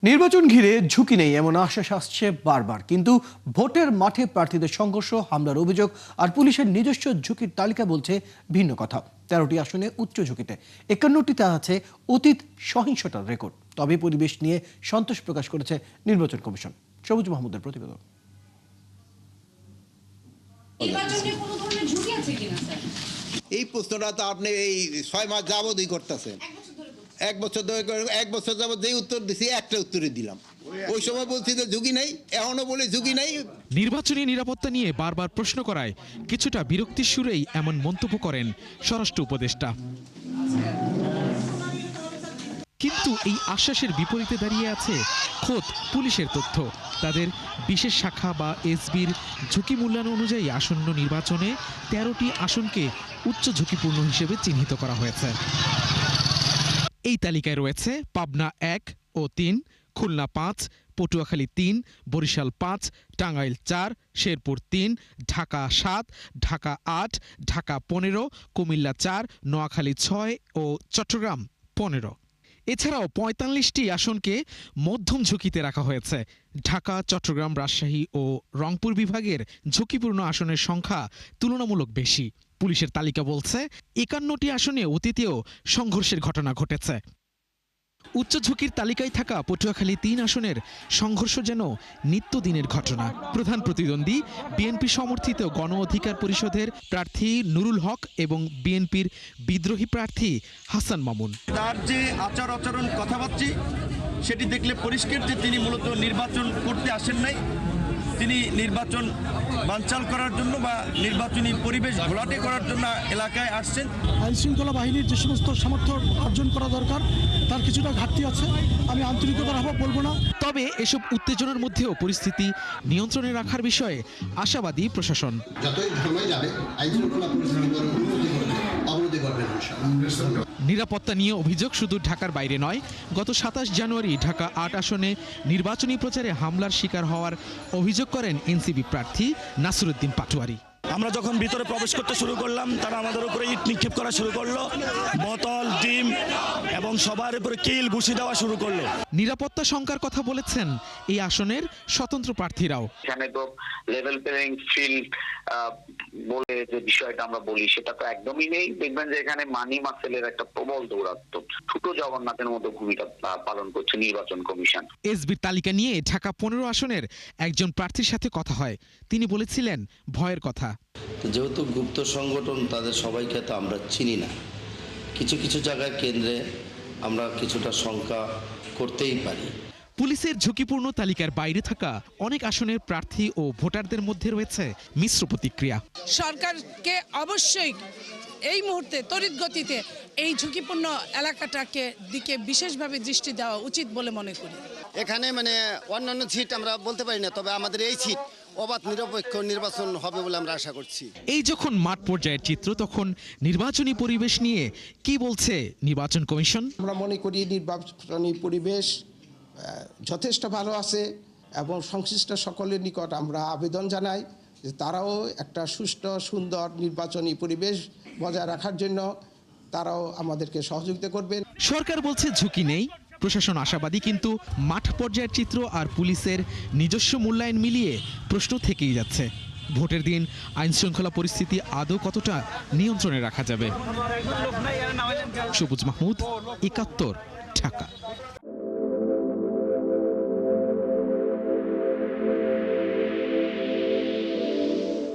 নির্বাচন ঘিরে ঝুঁকি নেই এমন আশ্বাস আসছে বারবার, কিন্তু ভোটের মাঠে প্রার্থীদের সংঘর্ষ, হামলার অভিযোগ আর পুলিশের নিজস্ব ঝুঁকির তালিকা বলছে ভিন্ন কথা। 13টি আসনে উচ্চ ঝুঁকিতে, 51টিতে আছে অতীত সহিংসতার রেকর্ড। তবে পরিবেশ নিয়ে সন্তোষ প্রকাশ করেছে নির্বাচন কমিশন। সবুজ মাহমুদের প্রতিবেদন। এই প্রশ্নটা তো আপনি এই 6 মাস যাবতই করতেছেন। এক বছর যাবত যেই উত্তর দিছি একটা উত্তরই দিলাম। ওই সময় বলছি যে ঝুঁকি নেই, এখনো বলে ঝুঁকি নেই। নির্বাচনী নিরাপত্তা নিয়ে বারবার প্রশ্ন করায় কিছুটা বিরক্তির সুরেই এমন মন্তব্য করেন স্বরাষ্ট্র উপদেষ্টা। কিন্তু এই আশ্বাসের বিপরীতে দাঁড়িয়ে আছে খোদ পুলিশের তথ্য। তাদের বিশেষ শাখা বা এসবির ঝুঁকি মূল্যায়ন অনুযায়ী আসন্ন নির্বাচনে 13টি আসনকে উচ্চ ঝুঁকিপূর্ণ হিসেবে চিহ্নিত করা হয়েছে। এই তালিকায় রয়েছে পাবনা 1 ও 3, খুলনা 5, পটুয়াখালী 3, বরিশাল 5, টাঙ্গাইল 4, শেরপুর 3, ঢাকা 7, ঢাকা 8, ঢাকা 15, কুমিল্লা 4, নোয়াখালী 6 ও চট্টগ্রাম 15। এছাড়াও 45টি আসনকে মধ্যম ঝুঁকিতে রাখা হয়েছে। ঢাকা, চট্টগ্রাম, রাজশাহী ও রংপুর বিভাগের ঝুঁকিপূর্ণ আসনের সংখ্যা তুলনামূলক বেশি। পুলিশের তালিকা বলছে 51টি আসনে অতীতেও সংঘর্ষের ঘটনা ঘটেছে। উচ্চ ঝুঁকির তালিকায় থাকা পটুয়াখালী 3 আসনের সংঘর্ষ যেন নিত্যদিনের ঘটনা। প্রধান প্রতিদ্বন্দ্বী বিএনপি সমর্থিত গণ অধিকার পরিষদের প্রার্থী নুরুল হক এবং বিএনপির বিদ্রোহী প্রার্থী হাসান মামুন। তার যে আচরণ কথাবার্তা সেটি দেখলে পরিষ্কার যে তিনি মূলত নির্বাচন করতে আসেন নাই, তিনি নির্বাচন বানচাল করার জন্য বা নির্বাচনী পরিবেশ ঘোলাটে করার জন্য এলাকায় আসছেন। আইনশৃঙ্খলা বাহিনীর যে সমস্ত সামর্থ্য অর্জন করা দরকার তার কিছুটা ঘাটতি আছে, আমি আন্তরিকতার অভাব বলবো না। তবে এসব উত্তেজনার মধ্যেও পরিস্থিতি নিয়ন্ত্রণে রাখার বিষয়ে আশাবাদী প্রশাসন। যতই সময় যাবে আইনশৃঙ্খলা পরিস্থিতির অবনতি করবে। নিরাপত্তা নিয়ে অভিযোগ শুধু ঢাকার বাইরে নয়। গত 27 জানুয়ারি ঢাকা 8 আসনে নির্বাচনী প্রচারে হামলার শিকার হওয়ার অভিযোগ করেন এনসিপি প্রার্থী নাসিরউদ্দিন পাটোয়ারি। আমরা যখন ভিতরে প্রবেশ করতে শুরু করলাম, তারা আমাদের উপরে ইট নিক্ষেপ করা শুরু করলো, বোতল, ডিম এবং সবার উপরে কিল ঘুষি দেওয়া শুরু করলো। নিরাপত্তা শঙ্কার কথা বলেছেন এই আসনের স্বতন্ত্র প্রার্থীরাও। এখানে তো লেভেল প্লেইং ফিল্ড বলে যে বিষয়টা আমরা বলি সেটা তো একদমই নেই। দেখবেন যে এখানে মানি মাসেলের একটা প্রবল দৌরাত্ম্য, ছোট জগন্নাথের মতো ভূমিকা পালন করছে নির্বাচন কমিশন। এসবির তালিকা নিয়ে ঢাকা 15 আসনের একজন প্রার্থীর সাথে কথা হয়। তিনি বলেছিলেন ভয়ের কথা। যেহেতু গুপ্ত সংগঠন, তাদের সবাইকে তো আমরা চিনি না। কিছু কিছু জায়গায় কেন্দ্রে আমরা কিছুটা শঙ্কা করতেই পারি। পুলিশের ঝুঁকিপূর্ণ তালিকার বাইরে থাকা অনেক আসনের প্রার্থী ও ভোটারদের মধ্যে রয়েছে মিশ্র প্রতিক্রিয়া। সরকারকে অবশ্যই এই মুহূর্তে তড়িৎ গতিতে এই ঝুঁকিপূর্ণ এলাকাটাকে দিকে বিশেষভাবে দৃষ্টি দেওয়া উচিত বলে মনে করি। এখানে অন্যান্য সিট আমরা বলতে পারি না, তবে আমাদের এই সিট অবাধ নিরপেক্ষ নির্বাচন হবে বলে আমরা আশা করছি। এই যখন মাঠ পর্যায়ের চিত্র, তখন নির্বাচনী পরিবেশ নিয়ে কি বলছে নির্বাচন কমিশন? আমরা মনে করি নির্বাচনী পরিবেশ যথেষ্ট ভালো আছে এবং সংশ্লিষ্ট সকলের নিকট আমরা আবেদন জানাই যে তারাও একটা সুষ্ঠু সুন্দর নির্বাচনী পরিবেশ বজায় রাখার জন্য তারাও আমাদেরকে সহযোগিতা করবেন। সরকার বলছে ঝুঁকি নেই, প্রশাসন আশাবাদী, কিন্তু মাঠ পর্যায়ের চিত্র আর পুলিশের নিজস্ব মূল্যায়ন মিলিয়ে প্রশ্ন থেকেই যাচ্ছে। ভোটের দিন আইন শৃঙ্খলা পরিস্থিতি আদৌ কতটা নিয়ন্ত্রণে রাখা যাবে? সবুজ মাহমুদ, 71, ঢাকা।